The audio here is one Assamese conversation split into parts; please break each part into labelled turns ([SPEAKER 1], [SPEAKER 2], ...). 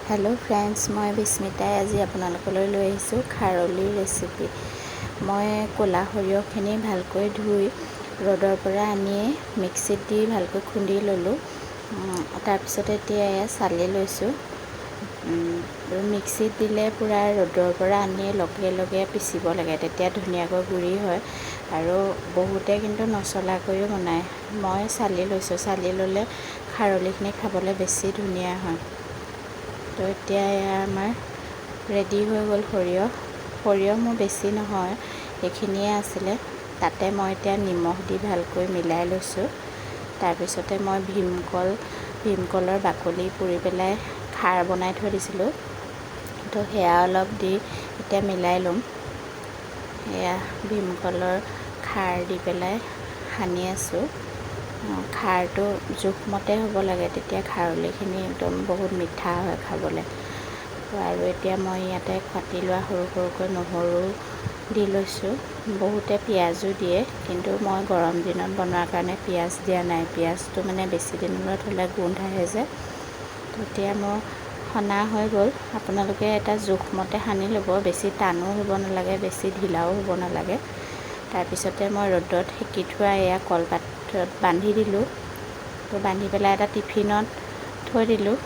[SPEAKER 1] হেল্ল' ফ্ৰেণ্ডছ, মই বিস্মিতাই আজি আপোনালোকলৈ লৈ আহিছোঁ খাৰলিৰ ৰেচিপি। মই ক'লা সৰিয়হখিনি ভালকৈ ধুই ৰ'দৰ পৰা আনিয়ে মিক্সিত দি ভালকৈ খুন্দি ল'লোঁ। তাৰপিছত এতিয়া এয়া চালি লৈছোঁ। মিক্সিত দিলে পূৰা ৰ'দৰ পৰা আনিয়ে লগে লগে পিচিব লাগে, তেতিয়া ধুনীয়াকৈ গুড়ি হয়। আৰু বহুতে কিন্তু নচলাকৈও বনায়। মই চালি লৈছোঁ, চালি ল'লে খাৰলিখিনি খাবলৈ বেছি ধুনীয়া হয়। তো এতিয়া এয়া আমাৰ ৰেডি হৈ গ'ল সৰিয়হ মোৰ বেছি নহয়, এইখিনিয়ে আছিলে। তাতে মই এতিয়া নিমখ দি ভালকৈ মিলাই লৈছোঁ। তাৰপিছতে মই ভীমকলৰ বাকলি পুৰি পেলাই খাৰ বনাই থৈ দিছিলোঁ, তো সেয়া অলপ দি এতিয়া মিলাই ল'ম। এয়া ভীমকলৰ খাৰ দি পেলাই সানি আছোঁ। খাৰটো জোখমতে হ'ব লাগে, তেতিয়া খাৰলিখিনি একদম বহুত মিঠা হয় খাবলৈ। আৰু এতিয়া মই ইয়াতে কাটি লোৱা সৰু সৰুকৈ নহৰু দি লৈছোঁ। বহুতে পিঁয়াজো দিয়ে, কিন্তু মই গৰম দিনত বনোৱাৰ কাৰণে পিঁয়াজ দিয়া নাই। পিঁয়াজটো মানে বেছি দিনলৈ থ'লে গোন্ধ আহে যে। এতিয়া মোৰ সনা হৈ গ'ল। আপোনালোকে এটা জোখমতে সানি ল'ব, বেছি টানো হ'ব নালাগে, বেছি ঢিলাও হ'ব নালাগে। তাৰপিছতে মই ৰ'দত সেকি থোৱা এয়া কলপাতত বান্ধি দিলোঁ। তো বান্ধি পেলাই এটা টিফিনত থৈ দিলোঁ।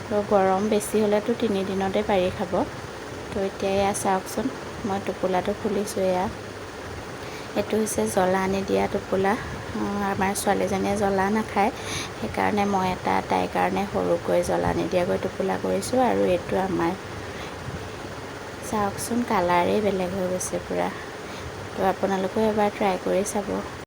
[SPEAKER 1] তো গৰম বেছি হ'লেতো 3 দিনতে পাৰি খাব। তো এতিয়া এয়া চাওকচোন, মই টোপোলাটো খুলিছোঁ। এইটো হৈছে জ্বলা নিদিয়া টোপোলা। আমাৰ ছোৱালীজনীয়ে জ্বলা নাখায়, সেইকাৰণে মই এটা তাইৰ কাৰণে সৰুকৈ জ্বলা নিদিয়াকৈ টোপোলা কৰিছোঁ। আৰু এইটো আমাৰ, চাওকচোন কালাৰেই বেলেগ হৈ গৈছে পূৰা। তো আপোনালোকেও এবাৰ ট্ৰাই কৰি চাব।